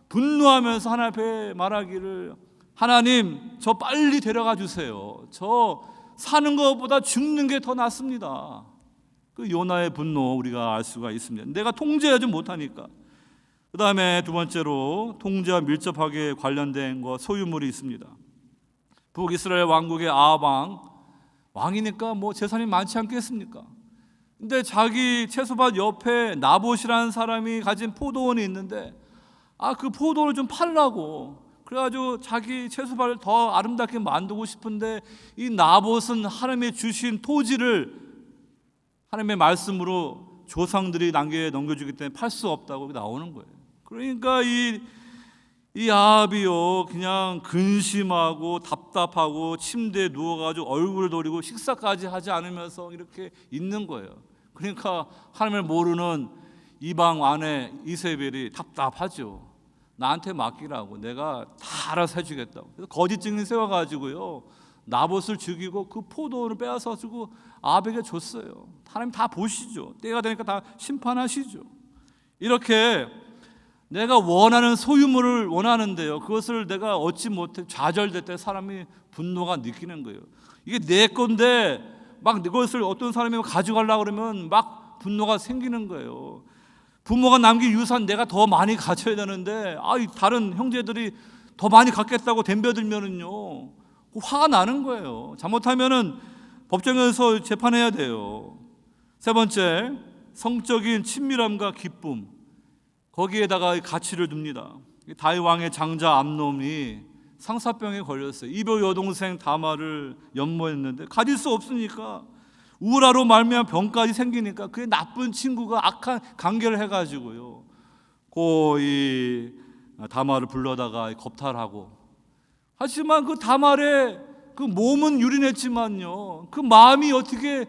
분노하면서 하나님 앞에 말하기를, 하나님 저 빨리 데려가 주세요. 저 사는 것보다 죽는 게 더 낫습니다. 그 요나의 분노 우리가 알 수가 있습니다. 내가 통제하지 못하니까. 그 다음에 두 번째로 통제와 밀접하게 관련된 것, 소유물이 있습니다. 북이스라엘 왕국의 아합 왕이니까 뭐 재산이 많지 않겠습니까? 근데 자기 채소밭 옆에 나봇이라는 사람이 가진 포도원이 있는데 그 포도를 좀 팔라고 그래가지고 자기 채소밭을 더 아름답게 만들고 싶은데 이 나봇은 하나님의 주신 토지를 하나님의 말씀으로 조상들이 넘겨주기 때문에 팔 수 없다고 나오는 거예요. 그러니까 이 아합이요, 그냥 근심하고 답답하고 침대에 누워가지고 얼굴을 돌리고 식사까지 하지 않으면서 이렇게 있는 거예요. 그러니까 하나님을 모르는 이방 아내 이세벨이 답답하죠. 나한테 맡기라고, 내가 다 알아서 해주겠다고. 그래서 거짓 증인 세워가지고요, 나봇을 죽이고 그 포도원을 빼앗아가지고 아합에게 줬어요. 하나님 다 보시죠. 때가 되니까 다 심판하시죠. 이렇게 내가 원하는 소유물을 원하는데요, 그것을 내가 얻지 못해 좌절될 때 사람이 분노가 느끼는 거예요. 이게 내 건데 막 이것을 어떤 사람이 가져가려고 그러면 막 분노가 생기는 거예요. 부모가 남긴 유산 내가 더 많이 가져야 되는데 다른 형제들이 더 많이 갖겠다고 덤벼들면은요, 화가 나는 거예요. 잘못하면은 법정에서 재판해야 돼요. 세 번째, 성적인 친밀함과 기쁨. 거기에다가 가치를 둡니다. 다윗 왕의 장자 암놈이 상사병에 걸렸어요. 이별 여동생 다말을 연모했는데 가질 수 없으니까 우라로 말미암아 병까지 생기니까 그의 나쁜 친구가 악한 관계를 해가지고요, 이 다말을 불러다가 겁탈하고. 하지만 그 다말의 그 몸은 유린했지만요, 그 마음이 어떻게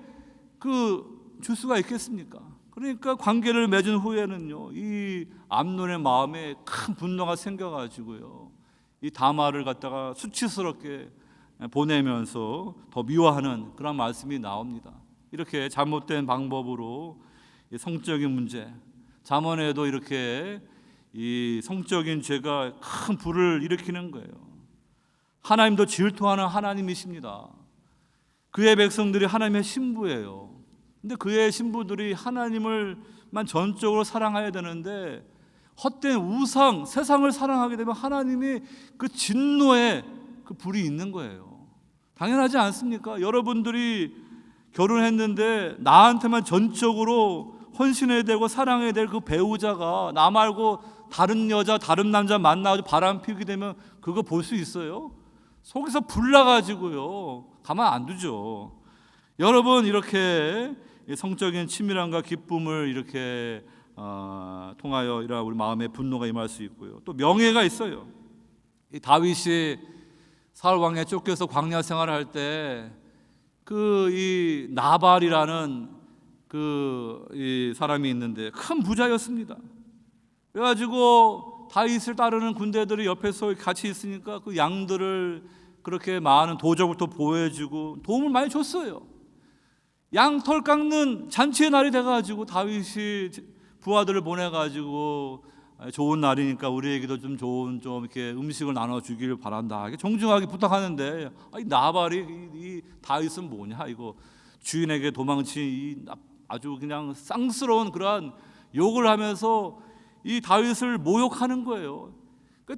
줄 수가 있겠습니까? 그러니까 관계를 맺은 후에는요, 이 암논의 마음에 큰 분노가 생겨가지고요, 이 다말을 갖다가 수치스럽게 보내면서 더 미워하는 그런 말씀이 나옵니다. 이렇게 잘못된 방법으로 성적인 문제, 잠언에도 이렇게 이 성적인 죄가 큰 불을 일으키는 거예요. 하나님도 질투하는 하나님이십니다. 그의 백성들이 하나님의 신부예요. 근데 그의 신부들이 하나님을만 전적으로 사랑해야 되는데 헛된 우상, 세상을 사랑하게 되면 하나님이 그 진노에 그 불이 있는 거예요. 당연하지 않습니까? 여러분들이 결혼했는데 나한테만 전적으로 헌신해야 되고 사랑해야 될 그 배우자가 나 말고 다른 여자, 다른 남자 만나서 바람 피우게 되면 그거 볼 수 있어요? 속에서 불 나가지고요, 가만 안 두죠. 여러분, 이렇게 성적인 친밀함과 기쁨을 이렇게 통하여 이런 우리 마음에 분노가 임할 수 있고요. 또 명예가 있어요. 이 다윗이 사울 왕에 쫓겨서 광야 생활할 때 이 나발이라는 이 사람이 있는데 큰 부자였습니다. 그래가지고 다윗을 따르는 군대들이 옆에서 같이 있으니까 그 양들을 그렇게 많은 도적부터 보호해주고 도움을 많이 줬어요. 양털 깎는 잔치의 날이 돼가지고 다윗이 부하들을 보내가지고 좋은 날이니까 우리에게도 좀 좋은 이렇게 음식을 나눠주기를 바란다, 이렇게 정중하게 부탁하는데, 나발이 이 다윗은 뭐냐, 이거 주인에게 도망친 이 아주 그냥 쌍스러운 그러한 욕을 하면서 이 다윗을 모욕하는 거예요.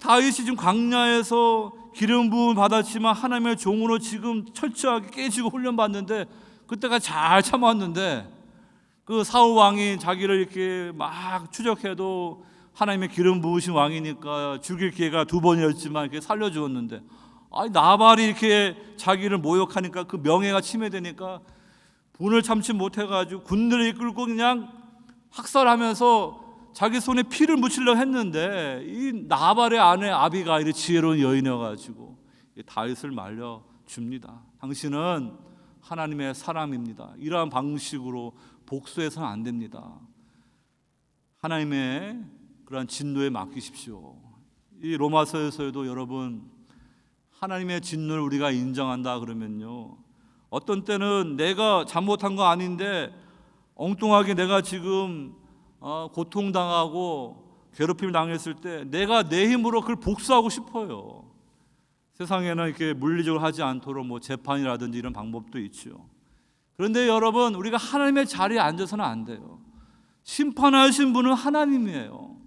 다윗이 지금 광야에서 기름 부음을 받았지만 하나님의 종으로 지금 철저하게 깨지고 훈련받는데 그때가 잘 참았는데, 그 사울 왕이 자기를 이렇게 막 추적해도 하나님의 기름 부으신 왕이니까 죽일 기회가 2번이었지만 이렇게 살려주었는데, 나발이 이렇게 자기를 모욕하니까 그 명예가 침해되니까 분을 참지 못해가지고 군대를 이끌고 그냥 학살하면서 자기 손에 피를 묻히려고 했는데, 이 나발의 아내 아비가일이 지혜로운 여인이어가지고 다윗을 말려줍니다. 당신은 하나님의 사람입니다. 이러한 방식으로 복수해서는 안 됩니다. 하나님의 그러한 진노에 맡기십시오. 이 로마서에서도 여러분, 하나님의 진노를 우리가 인정한다 그러면요, 어떤 때는 내가 잘못한 거 아닌데 엉뚱하게 내가 지금 고통당하고 괴롭힘을 당했을 때 내가 내 힘으로 그걸 복수하고 싶어요. 세상에는 이렇게 물리적으로 하지 않도록 재판이라든지 이런 방법도 있죠. 그런데 여러분, 우리가 하나님의 자리에 앉아서는 안 돼요. 심판하신 분은 하나님이에요.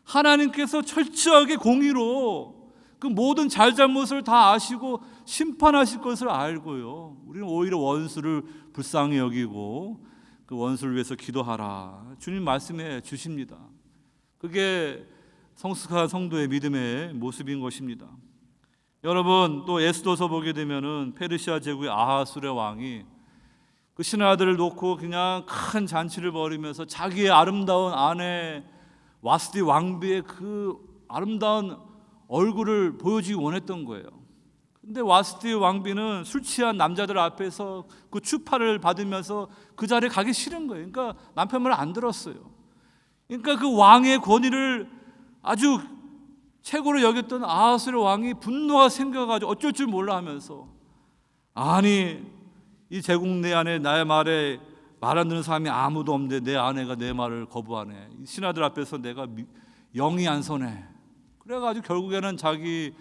하나님께서 철저하게 공의로 그 모든 잘잘못을 다 아시고 심판하실 것을 알고요, 우리는 오히려 원수를 불쌍히 여기고 그 원수를 위해서 기도하라, 주님 말씀해 주십니다. 그게 성숙한 성도의 믿음의 모습인 것입니다. 여러분, 또 에스더서 보게 되면은 페르시아 제국의 아하수르 왕이 그 신하들을 놓고 그냥 큰 잔치를 벌이면서 자기의 아름다운 아내 와스디 왕비의 그 아름다운 얼굴을 보여주기 원했던 거예요. 근데 와스디 왕비는 술 취한 남자들 앞에서 그 추파를 받으면서 그 자리에 가기 싫은 거예요. 그러니까 남편 말을 안 들었어요. 그러니까 그 왕의 권위를 아주 최고로 여겼던 아하수르 왕이 분노가 생겨가지고 어쩔 줄 몰라 하면서, 아니 이 제국 내 안에 나의 말에 말 안 듣는 사람이 아무도 없는데 내 아내가 내 말을 거부하네. 신하들 앞에서 내가 영이 안 서네. 그래가지고 결국에는 자기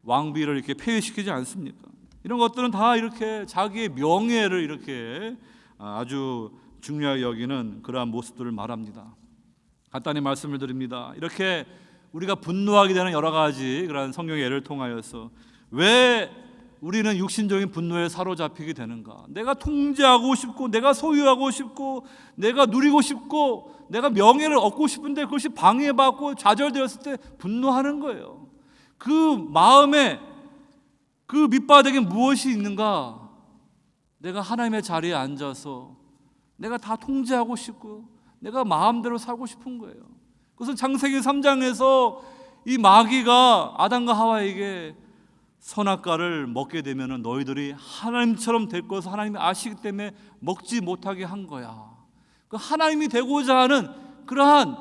왕비를 이렇게 폐위시키지 않습니까? 이런 것들은 다 이렇게 자기의 명예를 이렇게 아주 중요하게 여기는 그러한 모습들을 말합니다. 간단히 말씀을 드립니다. 이렇게 우리가 분노하게 되는 여러 가지 그런 성경의 예를 통하여서 왜 우리는 육신적인 분노에 사로잡히게 되는가? 내가 통제하고 싶고, 내가 소유하고 싶고, 내가 누리고 싶고, 내가 명예를 얻고 싶은데 그것이 방해받고 좌절되었을 때 분노하는 거예요. 그 마음에 그 밑바닥에 무엇이 있는가? 내가 하나님의 자리에 앉아서 내가 다 통제하고 싶고 내가 마음대로 살고 싶은 거예요. 그것은 창세기 3장에서 이 마귀가 아담과 하와에게 선악과를 먹게 되면 너희들이 하나님처럼 될 것을 하나님이 아시기 때문에 먹지 못하게 한 거야. 그 하나님이 되고자 하는 그러한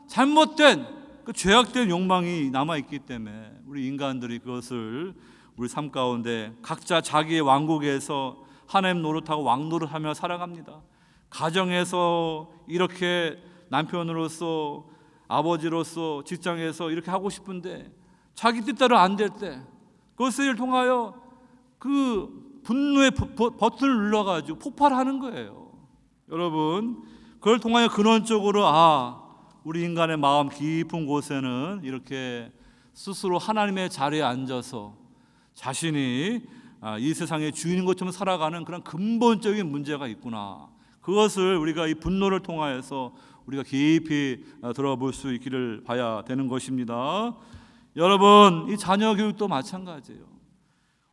잘못된 그 죄악된 욕망이 남아있기 때문에 우리 인간들이 그것을 우리 삶 가운데 각자 자기의 왕국에서 하나님 노릇하고 왕노릇하며 살아갑니다. 가정에서 이렇게 남편으로서 아버지로서 직장에서 이렇게 하고 싶은데 자기 뜻대로 안 될 때 그것을 통하여 그 분노의 버튼을 눌러가지고 폭발하는 거예요. 여러분, 그걸 통하여 근원적으로 우리 인간의 마음 깊은 곳에는 이렇게 스스로 하나님의 자리에 앉아서 자신이 이 세상의 주인인 것처럼 살아가는 그런 근본적인 문제가 있구나. 그것을 우리가 이 분노를 통하여서 우리가 깊이 들어볼 수 있기를 봐야 되는 것입니다. 여러분, 이 자녀 교육도 마찬가지예요.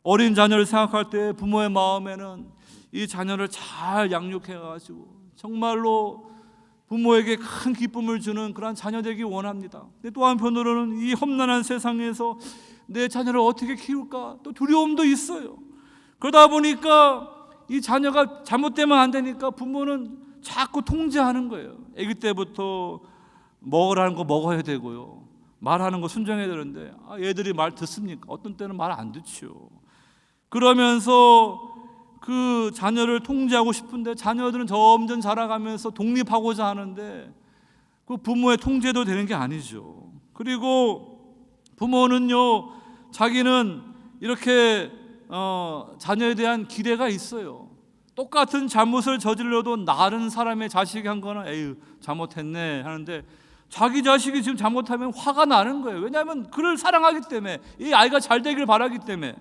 어린 자녀를 생각할 때 부모의 마음에는 이 자녀를 잘 양육해가지고 정말로 부모에게 큰 기쁨을 주는 그런 자녀 되기 원합니다. 근데 또 한편으로는 이 험난한 세상에서 내 자녀를 어떻게 키울까 또 두려움도 있어요. 그러다 보니까 이 자녀가 잘못되면 안 되니까 부모는 자꾸 통제하는 거예요. 아기 때부터 먹으라는 거 먹어야 되고요, 말하는 거 순종해야 되는데 얘들이 말 듣습니까? 어떤 때는 말 안 듣죠. 그러면서 그 자녀를 통제하고 싶은데 자녀들은 점점 자라가면서 독립하고자 하는데 그 부모의 통제도 되는 게 아니죠. 그리고 부모는요, 자기는 이렇게 자녀에 대한 기대가 있어요. 똑같은 잘못을 저질러도 다른 사람의 자식이 한 거는 에휴 잘못했네 하는데 자기 자식이 지금 잘못하면 화가 나는 거예요. 왜냐하면 그를 사랑하기 때문에, 이 아이가 잘 되기를 바라기 때문에.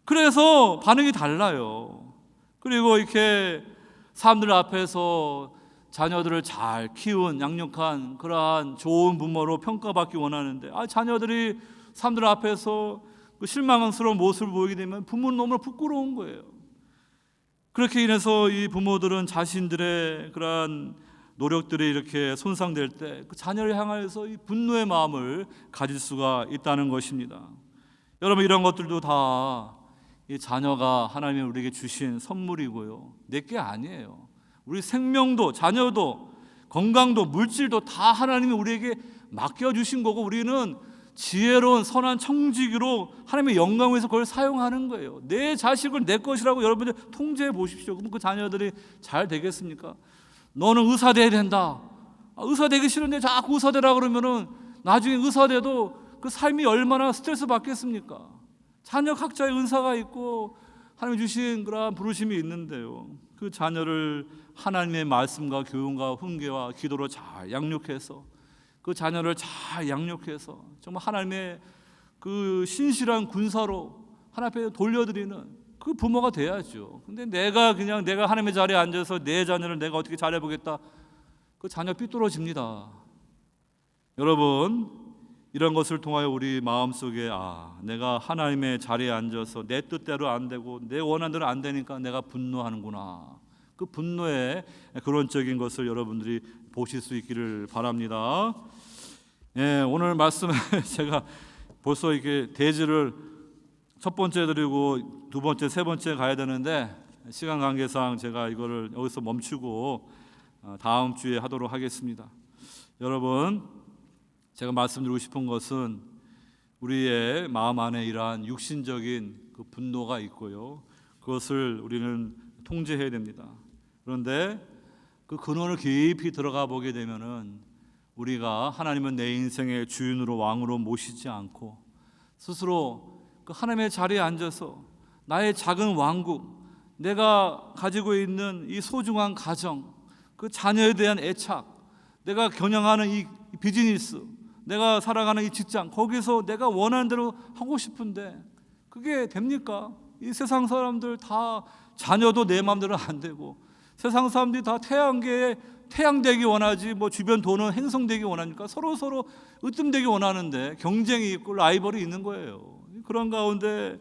그래서 반응이 달라요. 그리고 이렇게 사람들 앞에서 자녀들을 잘 키운 양육한 그러한 좋은 부모로 평가받기 원하는데 자녀들이 사람들 앞에서 그 실망스러운 모습을 보이게 되면 부모는 너무 부끄러운 거예요. 그렇게 인해서 이 부모들은 자신들의 그러한 노력들이 이렇게 손상될 때 그 자녀를 향하여서 이 분노의 마음을 가질 수가 있다는 것입니다. 여러분, 이런 것들도 다 이 자녀가 하나님이 우리에게 주신 선물이고요, 내게 아니에요. 우리 생명도 자녀도 건강도 물질도 다 하나님이 우리에게 맡겨주신 거고 우리는 지혜로운 선한 청지기로 하나님의 영광을 위해서 그걸 사용하는 거예요. 내 자식을 내 것이라고 여러분들 통제해 보십시오. 그럼 그 자녀들이 잘 되겠습니까? 너는 의사 돼야 된다. 의사 되기 싫은데 자꾸 의사 되라 그러면은 나중에 의사 돼도 그 삶이 얼마나 스트레스 받겠습니까? 자녀 각자의 은사가 있고 하나님 주신 그런 부르심이 있는데요, 그 자녀를 하나님의 말씀과 교훈과 훈계와 기도로 잘 양육해서 그 자녀를 잘 양육해서 정말 하나님의 그 신실한 군사로 하나님 앞에 돌려드리는 그 부모가 돼야죠. 근데 내가 하나님의 자리에 앉아서 내 자녀를 내가 어떻게 잘해보겠다, 그 자녀 삐뚤어집니다. 여러분, 이런 것을 통하여 우리 마음속에 내가 하나님의 자리에 앉아서 내 뜻대로 안 되고 내 원하는 대로 안 되니까 내가 분노하는구나. 그 분노의 근원적인 것을 여러분들이 보실 수 있기를 바랍니다. 오늘 말씀에 제가 벌써 이렇게 대지를 첫 번째 드리고 두 번째, 세 번째 가야 되는데 시간 관계상 제가 이거를 여기서 멈추고 다음 주에 하도록 하겠습니다. 여러분, 제가 말씀드리고 싶은 것은 우리의 마음 안에 이러한 육신적인 그 분노가 있고요, 그것을 우리는 통제해야 됩니다. 그런데 그 근원을 깊이 들어가 보게 되면은 우리가 하나님은 내 인생의 주인으로 왕으로 모시지 않고 스스로 그 하나님의 자리에 앉아서 나의 작은 왕국, 내가 가지고 있는 이 소중한 가정, 그 자녀에 대한 애착, 내가 겨냥하는 이 비즈니스, 내가 살아가는 이 직장, 거기서 내가 원하는 대로 하고 싶은데 그게 됩니까? 이 세상 사람들 다 자녀도 내 마음대로 안 되고, 세상 사람들이 다 태양되기 원하지 뭐 주변 도는 행성되기 원하니까 서로 으뜸되기 원하는데 경쟁이 있고 라이벌이 있는 거예요. 그런 가운데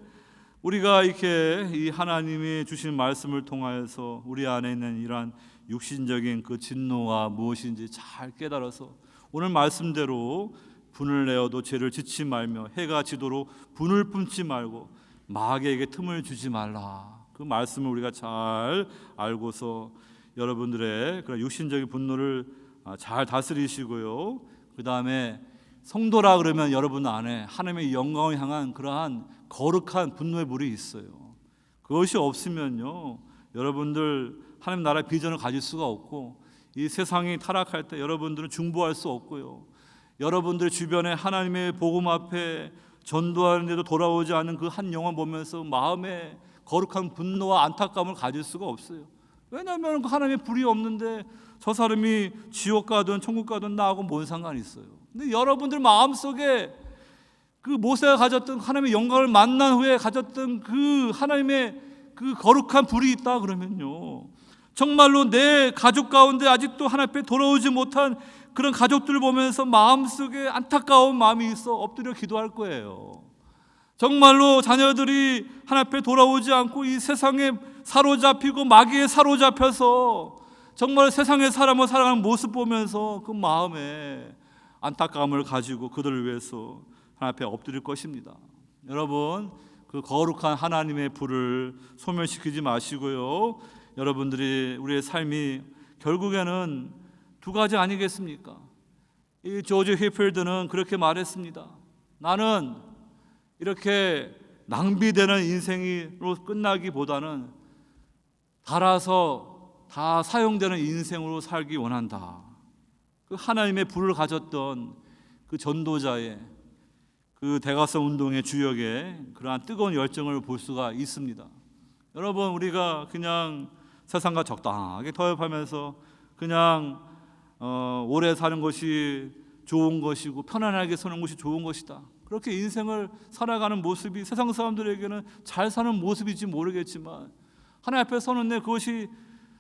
우리가 이렇게 이 하나님이 주신 말씀을 통하여서 우리 안에 있는 이러한 육신적인 그 진노가 무엇인지 잘 깨달아서 오늘 말씀대로 분을 내어도 죄를 짓지 말며 해가 지도록 분을 품지 말고 마귀에게 틈을 주지 말라. 그 말씀을 우리가 잘 알고서 여러분들의 그런 육신적인 분노를 잘 다스리시고요. 그 다음에 성도라 그러면 여러분 안에 하나님의 영광을 향한 그러한 거룩한 분노의 물이 있어요. 그것이 없으면요, 여러분들 하나님 나라의 비전을 가질 수가 없고, 이 세상이 타락할 때 여러분들은 중보할 수 없고요, 여러분들 주변에 하나님의 복음 앞에 전도하는데도 돌아오지 않은 그 한 영혼 보면서 마음에 거룩한 분노와 안타까움을 가질 수가 없어요. 왜냐하면 하나님의 불이 없는데 저 사람이 지옥 가든 천국 가든 나하고 뭔 상관이 있어요. 근데 여러분들 마음속에 그 모세가 가졌던 하나님의 영광을 만난 후에 가졌던 그 하나님의 그 거룩한 불이 있다 그러면요, 정말로 내 가족 가운데 아직도 하나님 앞에 돌아오지 못한 그런 가족들을 보면서 마음속에 안타까운 마음이 있어 엎드려 기도할 거예요. 정말로 자녀들이 하나님 앞에 돌아오지 않고 이 세상에 사로잡히고 마귀에 사로잡혀서 정말 세상의 사람을 살아가는 모습 보면서 그 마음에 안타까움을 가지고 그들을 위해서 하나님 앞에 엎드릴 것입니다. 여러분, 그 거룩한 하나님의 불을 소멸시키지 마시고요, 여러분들이 우리의 삶이 결국에는 두 가지 아니겠습니까? 이 조지 휘필드는 그렇게 말했습니다. 나는 이렇게 낭비되는 인생으로 끝나기보다는 달아서 다 사용되는 인생으로 살기 원한다. 그 하나님의 불을 가졌던 그 전도자의 그 대각선 운동의 주역에 그러한 뜨거운 열정을 볼 수가 있습니다. 여러분, 우리가 그냥 세상과 적당하게 타협하면서 그냥 오래 사는 것이 좋은 것이고 편안하게 사는 것이 좋은 것이다, 그렇게 인생을 살아가는 모습이 세상 사람들에게는 잘 사는 모습일지 모르겠지만 하나님 앞에 서는데 그것이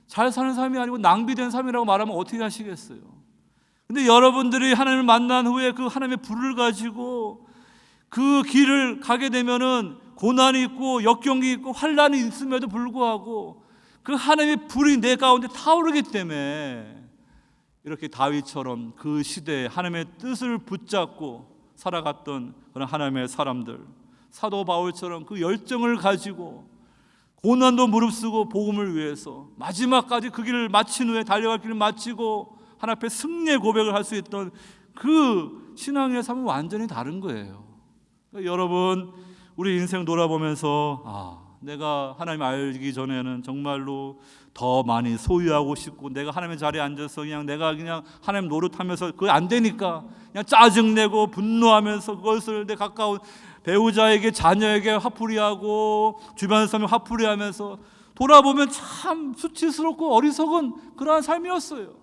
잘 사는 삶이 아니고 낭비된 삶이라고 말하면 어떻게 하시겠어요? 근데 여러분들이 하나님을 만난 후에 그 하나님의 불을 가지고 그 길을 가게 되면은 고난이 있고 역경이 있고 환란이 있음에도 불구하고 그 하나님의 불이 내 가운데 타오르기 때문에 이렇게 다윗처럼 그 시대에 하나님의 뜻을 붙잡고 살아갔던 그런 하나님의 사람들, 사도 바울처럼 그 열정을 가지고 고난도 무릅쓰고 복음을 위해서 마지막까지 그 길을 마친 후에 달려갈 길을 마치고 하나님 앞에 승리의 고백을 할 수 있던 그 신앙의 삶은 완전히 다른 거예요. 그러니까 여러분, 우리 인생 돌아보면서 내가 하나님 알기 전에는 정말로 더 많이 소유하고 싶고 내가 하나님의 자리에 앉아서 내가 하나님 노릇하면서 그게 안 되니까 그냥 짜증내고 분노하면서 그것을 내 가까운 배우자에게 자녀에게 화풀이하고 주변 사람에 화풀이하면서 돌아보면 참 수치스럽고 어리석은 그러한 삶이었어요.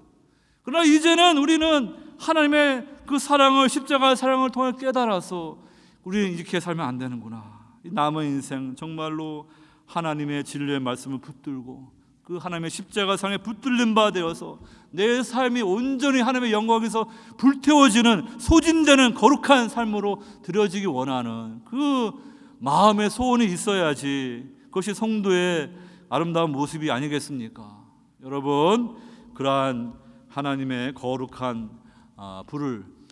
그러나 이제는 우리는 하나님의 그 사랑을, 십자가의 사랑을 통해 깨달아서 우리는 이렇게 살면 안 되는구나. 남은 인생 정말로 하나님의 진리의 말씀을 붙들고 그 하나님의 십자가 상에 붙들린 바 되어서 내 삶이 온전히 하나님의 영광에서 불태워지는 소진되는 거룩한 삶으로 드려지기 원하는 그 마음의 소원이 있어야지 그것이 성도의 아름다운 모습이 아니겠습니까? 여러분, 그러한 하나님의 거룩한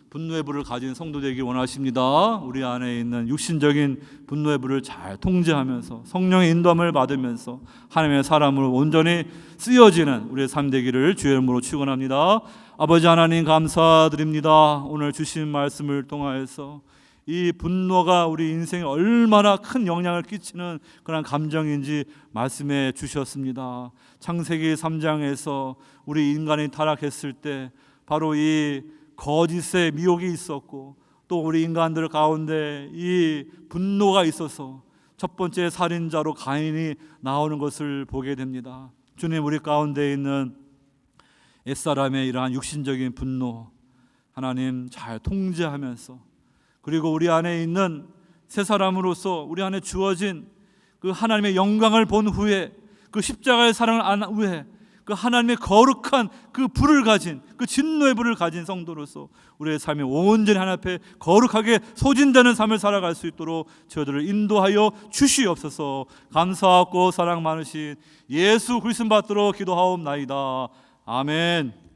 분노의 불을 가진 성도 되기 원하십니다. 우리 안에 있는 육신적인 분노의 불을 잘 통제하면서 성령의 인도함을 받으면서 하나님의 사람으로 온전히 쓰여지는 우리의 삶 되기를 주의 이름으로 축원합니다. 아버지 하나님, 감사드립니다. 오늘 주신 말씀을 통하여서 이 분노가 우리 인생에 얼마나 큰 영향을 끼치는 그런 감정인지 말씀해 주셨습니다. 창세기 3장에서 우리 인간이 타락했을 때 바로 이 거짓의 미혹이 있었고 또 우리 인간들 가운데 이 분노가 있어서 첫 번째 살인자로 가인이 나오는 것을 보게 됩니다. 주님, 우리 가운데 있는 옛사람의 이러한 육신적인 분노 하나님 잘 통제하면서, 그리고 우리 안에 있는 새 사람으로서 우리 안에 주어진 그 하나님의 영광을 본 후에, 그 십자가의 사랑을 안 후에 그 하나님의 거룩한 그 불을 가진, 그 진노의 불을 가진 성도로서 우리의 삶이 온전히 하나님 앞에 거룩하게 소진되는 삶을 살아갈 수 있도록 저희들을 인도하여 주시옵소서. 감사하고 사랑 많으신 예수 그리스도 받들어 기도하옵나이다. 아멘.